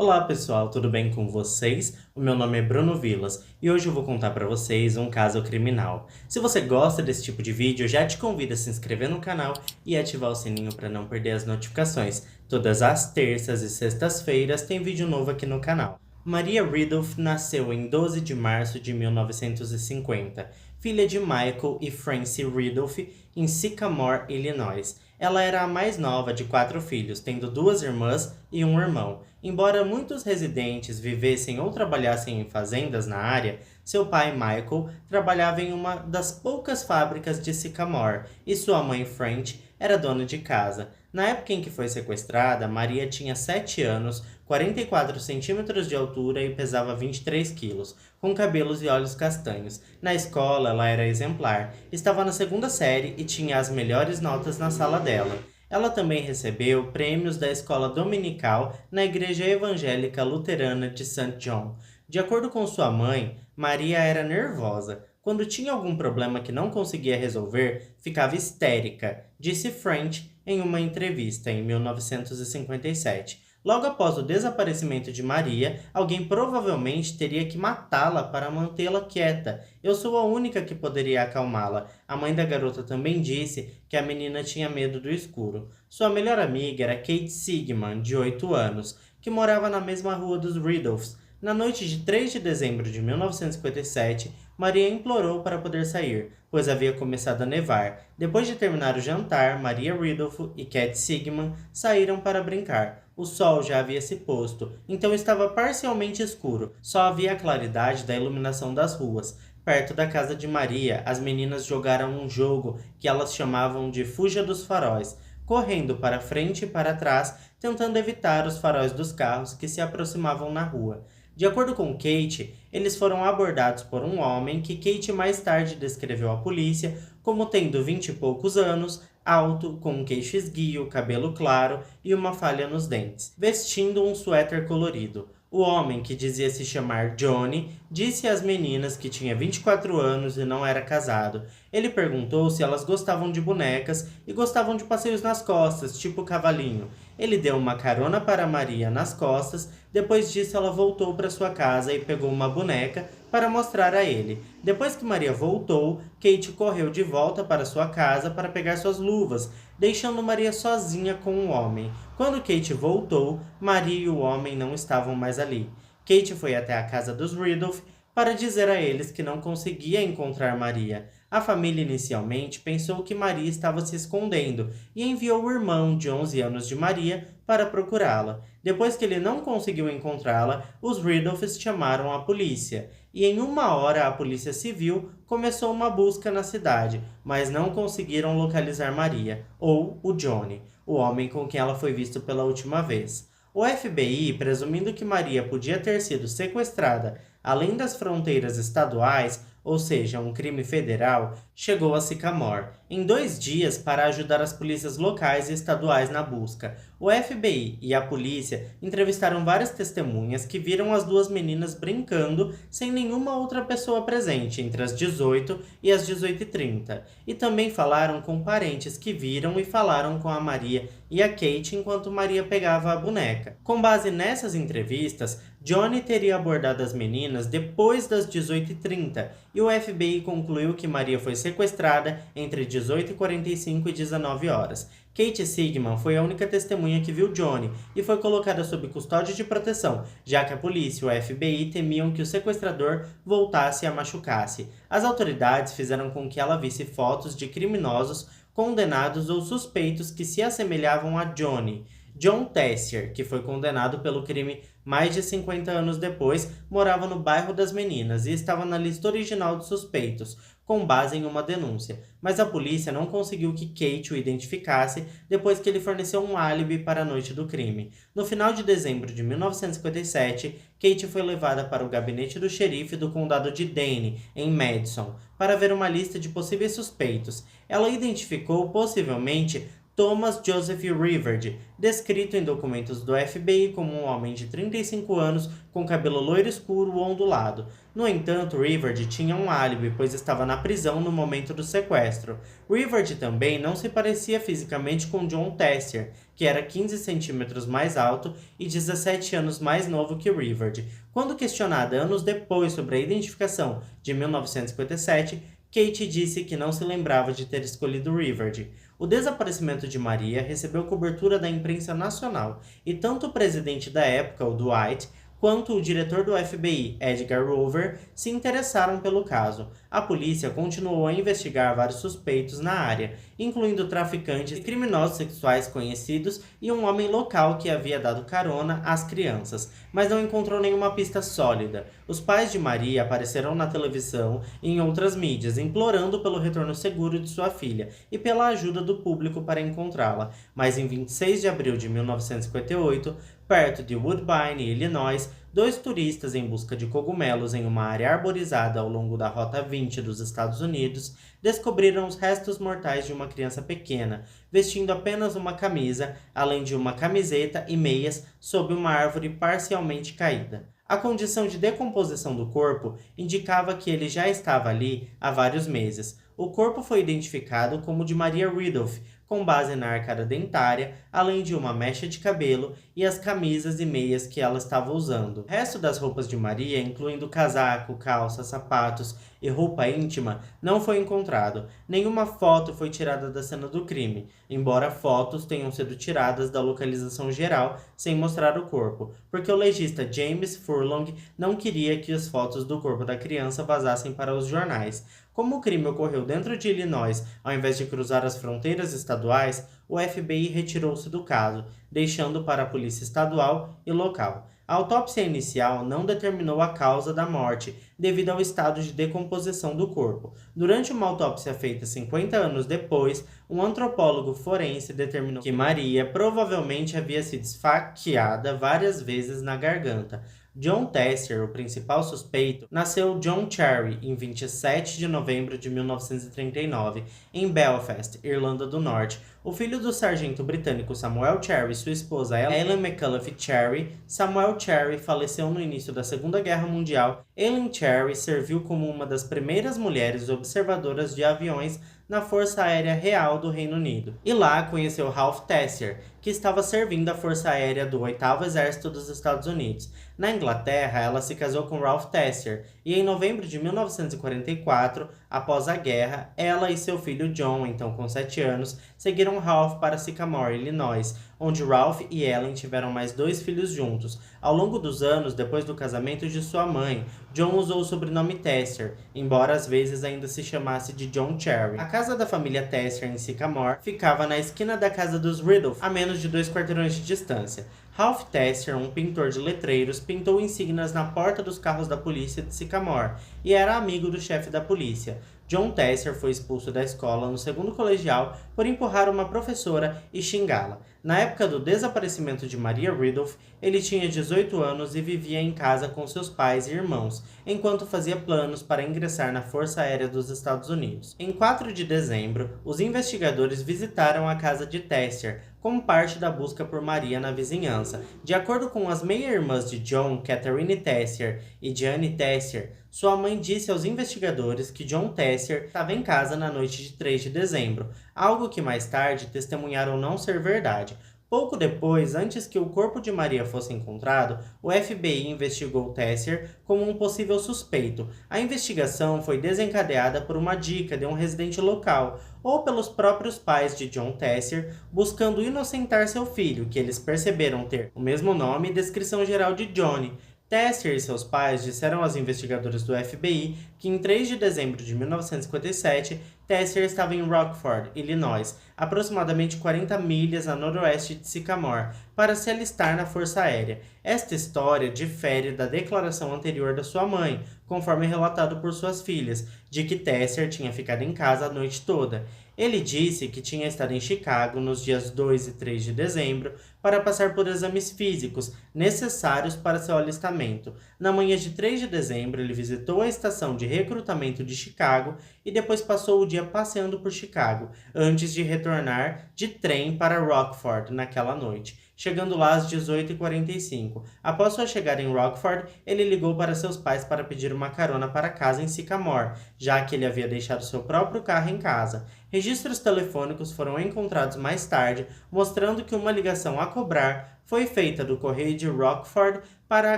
Olá pessoal, tudo bem com vocês? O meu nome é Bruno Vilas e hoje eu vou contar para vocês um caso criminal. Se você gosta desse tipo de vídeo, já te convido a se inscrever no canal e ativar o sininho para não perder as notificações. Todas as terças e sextas-feiras tem vídeo novo aqui no canal. Maria Ridulph nasceu em 12 de março de 1950, filha de Michael e Francie Ridulph, em Sycamore, Illinois. Ela era a mais nova de 4 filhos, tendo 2 irmãs e um irmão. Embora muitos residentes vivessem ou trabalhassem em fazendas na área, seu pai Michael trabalhava em uma das poucas fábricas de Sycamore e sua mãe French era dona de casa. Na época em que foi sequestrada, Maria tinha 7 anos, 44 centímetros de altura e pesava 23 quilos, com cabelos e olhos castanhos. Na escola, ela era exemplar, estava na segunda série e tinha as melhores notas na sala dela. Ela também recebeu prêmios da escola dominical na Igreja Evangélica Luterana de St. John. De acordo com sua mãe, Maria era nervosa. Quando tinha algum problema que não conseguia resolver, ficava histérica, disse French em uma entrevista em 1957. Logo após o desaparecimento de Maria, alguém provavelmente teria que matá-la para mantê-la quieta. Eu sou a única que poderia acalmá-la. A mãe da garota também disse que a menina tinha medo do escuro. Sua melhor amiga era Kate Sigman, de 8 anos, que morava na mesma rua dos Ridolphs. Na noite de 3 de dezembro de 1957, Maria implorou para poder sair, pois havia começado a nevar. Depois de terminar o jantar, Maria Ridolph e Cat Sigman saíram para brincar. O sol já havia se posto, então estava parcialmente escuro. Só havia a claridade da iluminação das ruas. Perto da casa de Maria, as meninas jogaram um jogo que elas chamavam de Fuja dos Faróis, correndo para frente e para trás, tentando evitar os faróis dos carros que se aproximavam na rua. De acordo com Kate, eles foram abordados por um homem que Kate mais tarde descreveu à polícia como tendo 20 e poucos anos, alto, com um queixo esguio, cabelo claro e uma falha nos dentes, vestindo um suéter colorido. O homem, que dizia se chamar Johnny, disse às meninas que tinha 24 anos e não era casado. Ele perguntou se elas gostavam de bonecas e gostavam de passeios nas costas, tipo cavalinho. Ele deu uma carona para Maria nas costas, depois disso ela voltou para sua casa e pegou uma boneca para mostrar a ele. Depois que Maria voltou, Kate correu de volta para sua casa para pegar suas luvas, deixando Maria sozinha com o homem. Quando Kate voltou, Maria e o homem não estavam mais ali. Kate foi até a casa dos Ridolph para dizer a eles que não conseguia encontrar Maria. A família inicialmente pensou que Maria estava se escondendo e enviou o irmão de 11 anos de Maria para procurá-la. Depois que ele não conseguiu encontrá-la, os Ridolphs chamaram a polícia. E em 1 hora a polícia civil começou uma busca na cidade, mas não conseguiram localizar Maria, ou o Johnny, o homem com quem ela foi vista pela última vez. O FBI, presumindo que Maria podia ter sido sequestrada além das fronteiras estaduais, ou seja, um crime federal, chegou a Sycamore em 2 dias para ajudar as polícias locais e estaduais na busca. O FBI e a polícia entrevistaram várias testemunhas que viram as duas meninas brincando sem nenhuma outra pessoa presente entre as 18 e as 18h30. E também falaram com parentes que viram e falaram com a Maria e a Kate enquanto Maria pegava a boneca. Com base nessas entrevistas, Johnny teria abordado as meninas depois das 18h30 e o FBI concluiu que Maria foi sequestrada entre 18h45 e 19 horas. Kate Sigman foi a única testemunha que viu Johnny e foi colocada sob custódia de proteção, já que a polícia e o FBI temiam que o sequestrador voltasse e a machucasse. As autoridades fizeram com que ela visse fotos de criminosos condenados ou suspeitos que se assemelhavam a Johnny. John Tessier, que foi condenado pelo crime mais de 50 anos depois, morava no bairro das Meninas e estava na lista original de suspeitos, com base em uma denúncia. Mas a polícia não conseguiu que Kate o identificasse depois que ele forneceu um álibi para a noite do crime. No final de dezembro de 1957, Kate foi levada para o gabinete do xerife do condado de Dane, em Madison, para ver uma lista de possíveis suspeitos. Ela identificou possivelmente Thomas Joseph Riverd, descrito em documentos do FBI como um homem de 35 anos com cabelo loiro escuro ondulado. No entanto, Riverd tinha um álibi, pois estava na prisão no momento do sequestro. Riverd também não se parecia fisicamente com John Tessier, que era 15 centímetros mais alto e 17 anos mais novo que Riverd. Quando questionada anos depois sobre a identificação de 1957, Kate disse que não se lembrava de ter escolhido Riverd. O desaparecimento de Maria recebeu cobertura da imprensa nacional, e tanto o presidente da época, o Dwight, quanto o diretor do FBI, Edgar Hoover, se interessaram pelo caso. A polícia continuou a investigar vários suspeitos na área, incluindo traficantes e criminosos sexuais conhecidos e um homem local que havia dado carona às crianças, mas não encontrou nenhuma pista sólida. Os pais de Maria apareceram na televisão e em outras mídias, implorando pelo retorno seguro de sua filha e pela ajuda do público para encontrá-la. Mas em 26 de abril de 1958, perto de Woodbine, Illinois, dois turistas em busca de cogumelos em uma área arborizada ao longo da Rota 20 dos Estados Unidos descobriram os restos mortais de uma criança pequena, vestindo apenas uma camisa, além de uma camiseta e meias, sob uma árvore parcialmente caída. A condição de decomposição do corpo indicava que ele já estava ali há vários meses. O corpo foi identificado como de Maria Ridolph, com base na arcada dentária, além de uma mecha de cabelo e as camisas e meias que ela estava usando. O resto das roupas de Maria, incluindo casaco, calça, sapatos e roupa íntima, não foi encontrado. Nenhuma foto foi tirada da cena do crime, embora fotos tenham sido tiradas da localização geral sem mostrar o corpo, porque o legista James Furlong não queria que as fotos do corpo da criança vazassem para os jornais. Como o crime ocorreu dentro de Illinois, ao invés de cruzar as fronteiras estaduais, o FBI retirou-se do caso, deixando para a polícia estadual e local. A autópsia inicial não determinou a causa da morte, devido ao estado de decomposição do corpo. Durante uma autópsia feita 50 anos depois, um antropólogo forense determinou que Maria provavelmente havia sido esfaqueada várias vezes na garganta. John Tessier, o principal suspeito, nasceu John Cherry em 27 de novembro de 1939, em Belfast, Irlanda do Norte. O filho do sargento britânico Samuel Cherry e sua esposa Ellen McAuliffe Cherry. Samuel Cherry faleceu no início da Segunda Guerra Mundial. Ellen Cherry serviu como uma das primeiras mulheres observadoras de aviões na Força Aérea Real do Reino Unido. E lá conheceu Ralph Tessier, que estava servindo a Força Aérea do 8º Exército dos Estados Unidos. Na Inglaterra, ela se casou com Ralph Tessier, e em novembro de 1944, após a guerra, ela e seu filho John, então com 7 anos, seguiram Ralph para Sycamore, Illinois, onde Ralph e Ellen tiveram mais 2 filhos juntos. Ao longo dos anos, depois do casamento de sua mãe, John usou o sobrenome Tessier, embora às vezes ainda se chamasse de John Cherry. A casa da família Tessier em Sycamore ficava na esquina da casa dos Ridolph, a menos de 2 quarteirões de distância. Ralph Tessier, um pintor de letreiros, pintou insígnias na porta dos carros da polícia de Sycamore e era amigo do chefe da polícia. John Tessier foi expulso da escola no 2º colegial por empurrar uma professora e xingá-la. Na época do desaparecimento de Maria Ridolph, ele tinha 18 anos e vivia em casa com seus pais e irmãos, enquanto fazia planos para ingressar na Força Aérea dos Estados Unidos. Em 4 de dezembro, os investigadores visitaram a casa de Tessier, como parte da busca por Maria na vizinhança. De acordo com as meia-irmãs de John, Catherine Tessier e Jeanne Tessier, sua mãe disse aos investigadores que John Tessier estava em casa na noite de 3 de dezembro, algo que mais tarde testemunharam não ser verdade. Pouco depois, antes que o corpo de Maria fosse encontrado, o FBI investigou Tessier como um possível suspeito. A investigação foi desencadeada por uma dica de um residente local, ou pelos próprios pais de John Tessier, buscando inocentar seu filho, que eles perceberam ter o mesmo nome e descrição geral de Johnny. Tessier e seus pais disseram aos investigadores do FBI que em 3 de dezembro de 1957, Tessier estava em Rockford, Illinois, aproximadamente 40 milhas a noroeste de Sycamore, para se alistar na Força Aérea. Esta história difere da declaração anterior da sua mãe, conforme relatado por suas filhas, de que Tessier tinha ficado em casa a noite toda. Ele disse que tinha estado em Chicago nos dias 2 e 3 de dezembro para passar por exames físicos necessários para seu alistamento. Na manhã de 3 de dezembro, ele visitou a estação de recrutamento de Chicago e depois passou o dia passeando por Chicago, antes de retornar de trem para Rockford naquela noite. chegando lá às 18h45. Após sua chegada em Rockford, ele ligou para seus pais para pedir uma carona para casa em Sycamore, já que ele havia deixado seu próprio carro em casa. Registros telefônicos foram encontrados mais tarde, mostrando que uma ligação a cobrar foi feita do correio de Rockford para a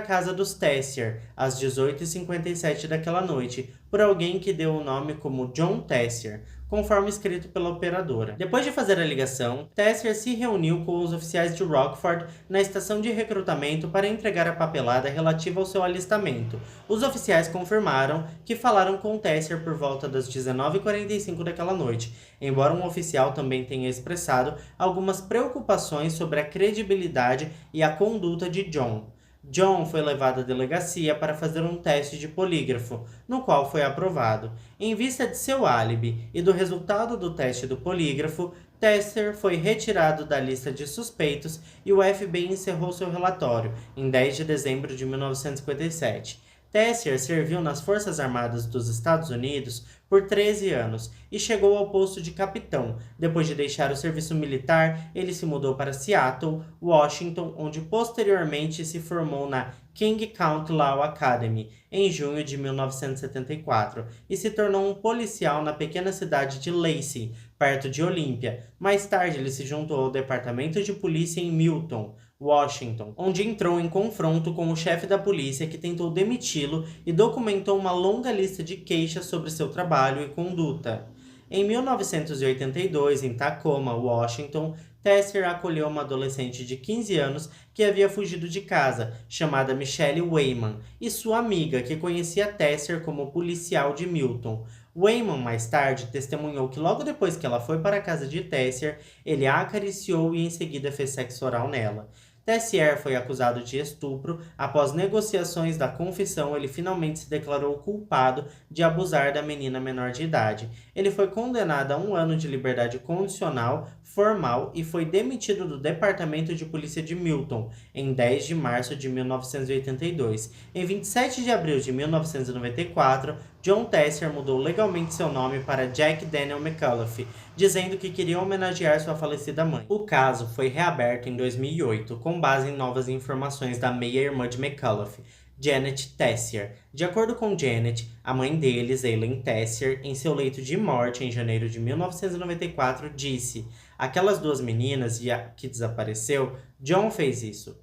casa dos Tessier, às 18h57 daquela noite, por alguém que deu o nome como John Tessier, conforme escrito pela operadora. Depois de fazer a ligação, Tessier se reuniu com os oficiais de Rockford na estação de recrutamento para entregar a papelada relativa ao seu alistamento. Os oficiais confirmaram que falaram com Tessier por volta das 19h45 daquela noite, embora um oficial também tenha expressado algumas preocupações sobre a credibilidade e a conduta de John. John foi levado à delegacia para fazer um teste de polígrafo, no qual foi aprovado. Em vista de seu álibi e do resultado do teste do polígrafo, Tessier foi retirado da lista de suspeitos e o FBI encerrou seu relatório, em 10 de dezembro de 1957. Tessier serviu nas Forças Armadas dos Estados Unidos por 13 anos e chegou ao posto de capitão. Depois de deixar o serviço militar, ele se mudou para Seattle, Washington, onde posteriormente se formou na King County Law Academy, em junho de 1974, e se tornou um policial na pequena cidade de Lacey, perto de Olímpia. Mais tarde, ele se juntou ao Departamento de Polícia em Milton, Washington, onde entrou em confronto com o chefe da polícia que tentou demiti-lo e documentou uma longa lista de queixas sobre seu trabalho e conduta. Em 1982, em Tacoma, Washington, Tessier acolheu uma adolescente de 15 anos que havia fugido de casa, chamada Michelle Wayman, e sua amiga, que conhecia Tessier como policial de Milton. Wayman, mais tarde, testemunhou que logo depois que ela foi para a casa de Tessier, ele a acariciou e em seguida fez sexo oral nela. Tessier foi acusado de estupro. Após negociações da confissão, ele finalmente se declarou culpado de abusar da menina menor de idade. Ele foi condenado a 1 ano de liberdade condicional formal e foi demitido do Departamento de Polícia de Milton em 10 de março de 1982. Em 27 de abril de 1994, John Tessier mudou legalmente seu nome para Jack Daniel McAuliffe, dizendo que queria homenagear sua falecida mãe. O caso foi reaberto em 2008, com base em novas informações da meia-irmã de McAuliffe, Janet Tessier. De acordo com Janet, a mãe deles, Eileen Tessier, em seu leito de morte em janeiro de 1994, disse: "Aquelas 2 meninas que desapareceu, John fez isso,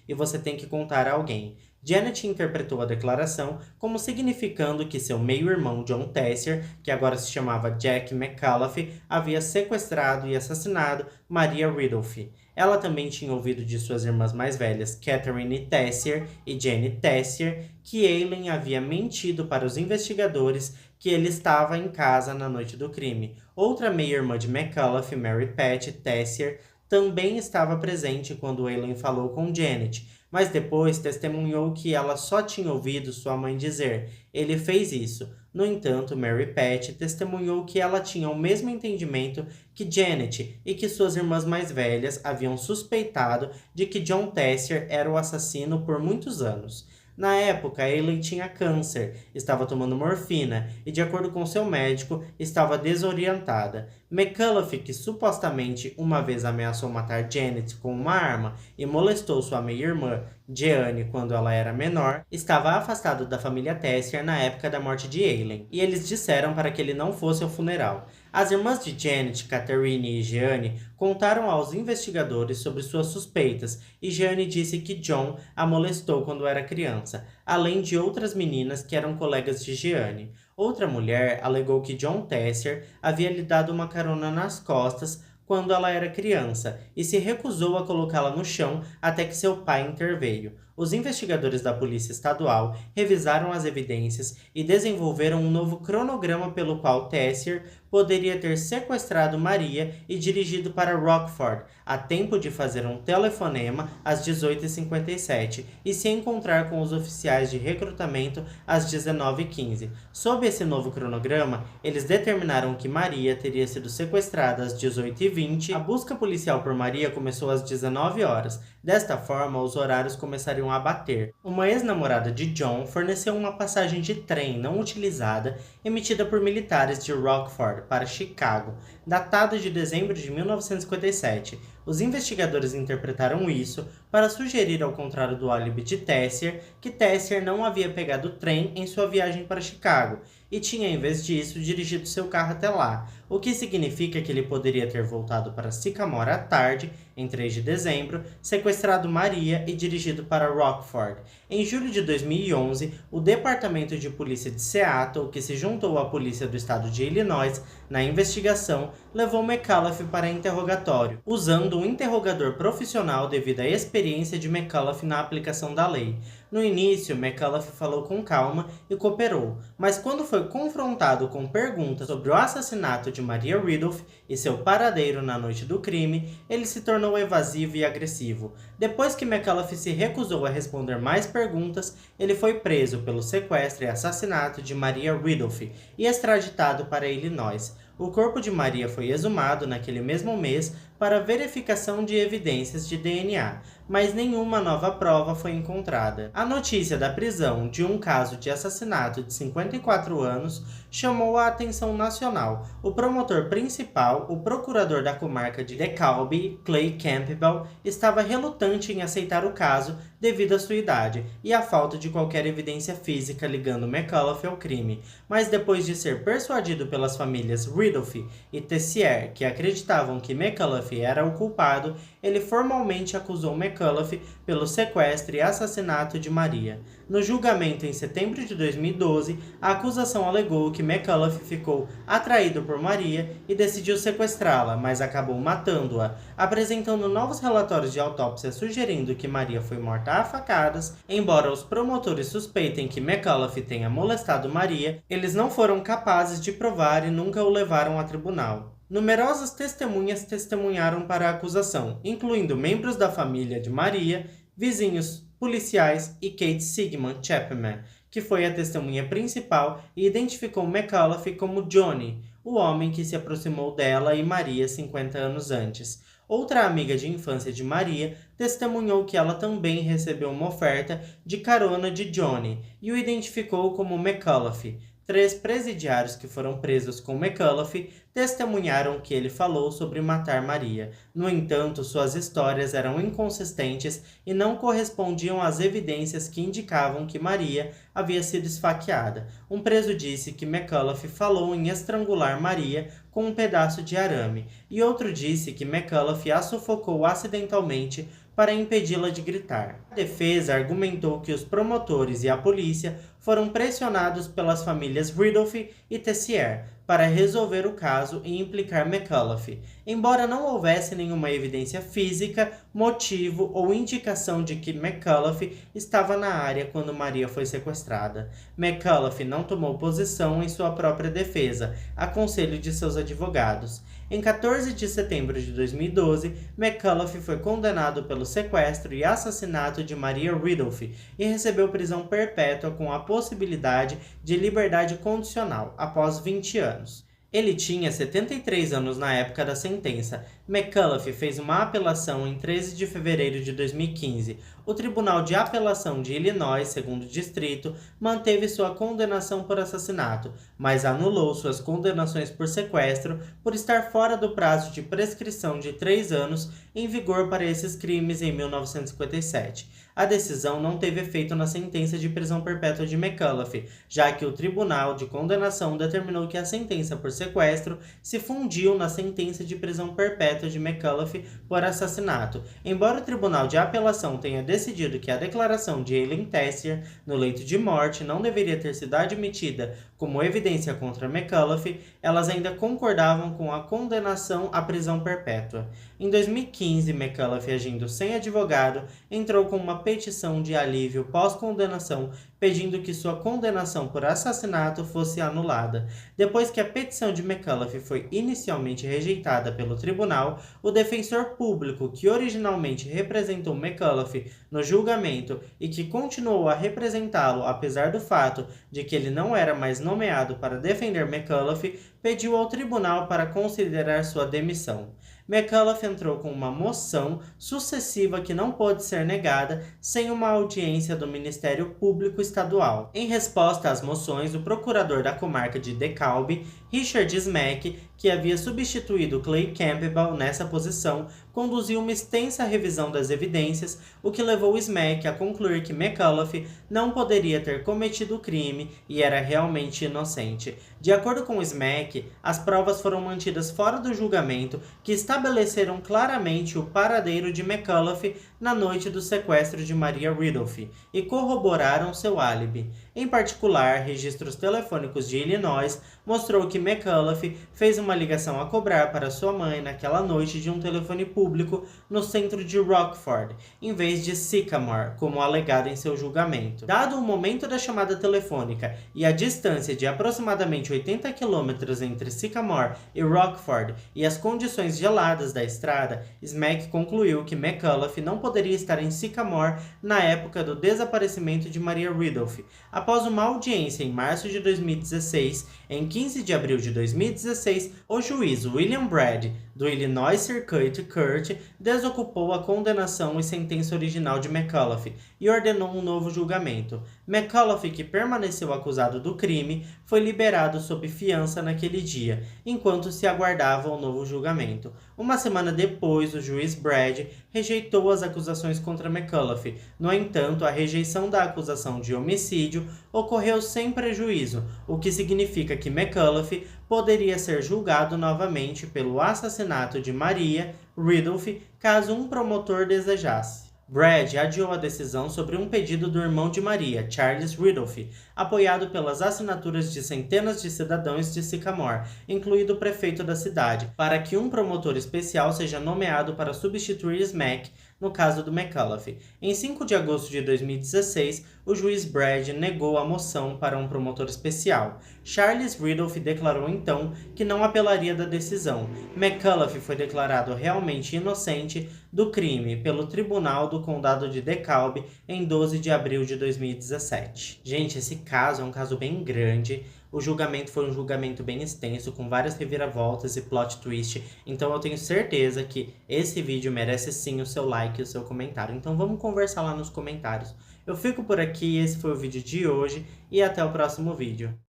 e você tem que contar a alguém." Janet interpretou a declaração como significando que seu meio-irmão John Tessier, que agora se chamava Jack McAuliffe, havia sequestrado e assassinado Maria Ridolfi. Ela também tinha ouvido de suas irmãs mais velhas, Catherine Tessier e Jane Tessier, que Eileen havia mentido para os investigadores que ele estava em casa na noite do crime. Outra meia-irmã de McAuliffe, Mary Pat Tessier, também estava presente quando Eileen falou com Janet, mas depois testemunhou que ela só tinha ouvido sua mãe dizer: "Ele fez isso." No entanto, Mary Pat testemunhou que ela tinha o mesmo entendimento que Janet e que suas irmãs mais velhas haviam suspeitado de que John Tessier era o assassino por muitos anos. Na época, Eileen tinha câncer, estava tomando morfina e, de acordo com seu médico, estava desorientada. McAuliffe, que supostamente uma vez ameaçou matar Janet com uma arma e molestou sua meia-irmã, Jeanne, quando ela era menor, estava afastado da família Tessier na época da morte de Eileen, e eles disseram para que ele não fosse ao funeral. As irmãs de Janet, Catherine e Jeanne, contaram aos investigadores sobre suas suspeitas, e Jeanne disse que John a molestou quando era criança, além de outras meninas que eram colegas de Jeanne. Outra mulher alegou que John Tessier havia lhe dado uma carona nas costas quando ela era criança e se recusou a colocá-la no chão até que seu pai interveio. Os investigadores da Polícia Estadual revisaram as evidências e desenvolveram um novo cronograma pelo qual Tessier poderia ter sequestrado Maria e dirigido para Rockford, a tempo de fazer um telefonema às 18h57 e se encontrar com os oficiais de recrutamento às 19h15. Sob esse novo cronograma, eles determinaram que Maria teria sido sequestrada às 18h20. A busca policial por Maria começou às 19 horas. Desta forma, os horários começariam a bater. Uma ex-namorada de John forneceu uma passagem de trem não utilizada emitida por militares de Rockford para Chicago, datada de dezembro de 1957. Os investigadores interpretaram isso para sugerir, ao contrário do álibi de Tessier, que Tessier não havia pegado o trem em sua viagem para Chicago e tinha, em vez disso, dirigido seu carro até lá, o que significa que ele poderia ter voltado para Sycamore à tarde, em 3 de dezembro, sequestrado Maria e dirigido para Rockford. Em julho de 2011, o Departamento de Polícia de Seattle, que se juntou à Polícia do Estado de Illinois na investigação, levou McAuliffe para interrogatório, usando um interrogador profissional devido à experiência de McAuliffe na aplicação da lei. No início, McAuliffe falou com calma e cooperou, mas quando foi confrontado com perguntas sobre o assassinato de Maria Ridulph e seu paradeiro na noite do crime, ele se tornou evasivo e agressivo. Depois que McAuliffe se recusou a responder mais perguntas, ele foi preso pelo sequestro e assassinato de Maria Ridulph e extraditado para Illinois. O corpo de Maria foi exumado naquele mesmo mês para verificação de evidências de DNA, mas nenhuma nova prova foi encontrada. A notícia da prisão de um caso de assassinato de 54 anos chamou a atenção nacional. O promotor principal, o procurador da comarca de DeKalb, Clay Campbell, estava relutante em aceitar o caso devido à sua idade e à falta de qualquer evidência física ligando McAuliffe ao crime. Mas depois de ser persuadido pelas famílias Ridulph e Tessier, que acreditavam que McAuliffe era o culpado, ele formalmente acusou McAuliffe pelo sequestro e assassinato de Maria. No julgamento em setembro de 2012, a acusação alegou que McAuliffe ficou atraído por Maria e decidiu sequestrá-la, mas acabou matando-a, apresentando novos relatórios de autópsia sugerindo que Maria foi morta a facadas. Embora os promotores suspeitem que McAuliffe tenha molestado Maria, eles não foram capazes de provar e nunca o levaram a tribunal. Numerosas testemunhas testemunharam para a acusação, incluindo membros da família de Maria, vizinhos, policiais e Kate Sigmund Chapman, que foi a testemunha principal e identificou McAuliffe como Johnny, o homem que se aproximou dela e Maria 50 anos antes. Outra amiga de infância de Maria testemunhou que ela também recebeu uma oferta de carona de Johnny e o identificou como McAuliffe. 3 presidiários que foram presos com McAuliffe testemunharam que ele falou sobre matar Maria. No entanto, suas histórias eram inconsistentes e não correspondiam às evidências que indicavam que Maria havia sido esfaqueada. Um preso disse que McAuliffe falou em estrangular Maria com um pedaço de arame, e outro disse que McAuliffe a sufocou acidentalmente para impedi-la de gritar. A defesa argumentou que os promotores e a polícia foram pressionados pelas famílias Ridulph e Tessier para resolver o caso e implicar McAuliffe, embora não houvesse nenhuma evidência física, motivo ou indicação de que McAuliffe estava na área quando Maria foi sequestrada. McAuliffe não tomou posição em sua própria defesa, a conselho de seus advogados. Em 14 de setembro de 2012, McAuliffe foi condenado pelo sequestro e assassinato de Maria Ridulph e recebeu prisão perpétua com a possibilidade de liberdade condicional após 20 anos. Ele tinha 73 anos na época da sentença. McAuliffe fez uma apelação em 13 de fevereiro de 2015. O Tribunal de Apelação de Illinois, segundo distrito, manteve sua condenação por assassinato, mas anulou suas condenações por sequestro por estar fora do prazo de prescrição de 3 anos em vigor para esses crimes em 1957. A decisão não teve efeito na sentença de prisão perpétua de McAuliffe, já que o Tribunal de Condenação determinou que a sentença por sequestro se fundiu na sentença de prisão perpétua de McAuliffe por assassinato. Embora o Tribunal de Apelação tenha decidido que a declaração de Eileen Tessier no leito de morte não deveria ter sido admitida como evidência contra McAuliffe, elas ainda concordavam com a condenação à prisão perpétua. Em 2015, McAuliffe, agindo sem advogado, entrou com uma petição de alívio pós-condenação, pedindo que sua condenação por assassinato fosse anulada. Depois que a petição de McAuliffe foi inicialmente rejeitada pelo tribunal, o defensor público que originalmente representou McAuliffe no julgamento e que continuou a representá-lo apesar do fato de que ele não era mais nomeado para defender McAuliffe, pediu ao tribunal para considerar sua demissão. McAuliffe entrou com uma moção sucessiva que não pôde ser negada sem uma audiência do Ministério Público Estadual. Em resposta às moções, o procurador da comarca de DeKalb, Richard Smack, que havia substituído Clay Campbell nessa posição, conduziu uma extensa revisão das evidências, o que levou Smack a concluir que McAuliffe não poderia ter cometido o crime e era realmente inocente. De acordo com Smack, as provas foram mantidas fora do julgamento, que estabeleceram claramente o paradeiro de McAuliffe na noite do sequestro de Maria Ridolph e corroboraram seu álibi. Em particular, registros telefônicos de Illinois mostrou que McAuliffe fez uma ligação a cobrar para sua mãe naquela noite de um telefone público no centro de Rockford, em vez de Sycamore, como alegado em seu julgamento. Dado o momento da chamada telefônica e a distância de aproximadamente 80 km entre Sycamore e Rockford e as condições geladas da estrada, Smack concluiu que McAuliffe não poderia estar em Sycamore na época do desaparecimento de Maria Ridolph. Após uma audiência em março de 2016, em 15 de abril de 2016, o juiz William Brady, do Illinois Circuit Court, desocupou a condenação e sentença original de McAuliffe e ordenou um novo julgamento. McAuliffe, que permaneceu acusado do crime, foi liberado sob fiança naquele dia, enquanto se aguardava o novo julgamento. Uma semana depois, o juiz Brady rejeitou as acusações contra McAuliffe. No entanto, a rejeição da acusação de homicídio ocorreu sem prejuízo, o que significa que McAuliffe poderia ser julgado novamente pelo assassinato de Maria Ridolph caso um promotor desejasse. Brady adiou a decisão sobre um pedido do irmão de Maria, Charles Ridolph, apoiado pelas assinaturas de centenas de cidadãos de Sycamore, incluído o prefeito da cidade, para que um promotor especial seja nomeado para substituir Smack no caso do McAuliffe. Em 5 de agosto de 2016, o juiz Brady negou a moção para um promotor especial. Charles Ridolph declarou então que não apelaria da decisão. McAuliffe foi declarado realmente inocente do crime pelo Tribunal do Condado de DeKalb em 12 de abril de 2017. Gente, esse caso é um caso bem grande. O julgamento foi um julgamento bem extenso, com várias reviravoltas e plot twist. Então eu tenho certeza que esse vídeo merece sim o seu like e o seu comentário. Então vamos conversar lá nos comentários. Eu fico por aqui, esse foi o vídeo de hoje e até o próximo vídeo.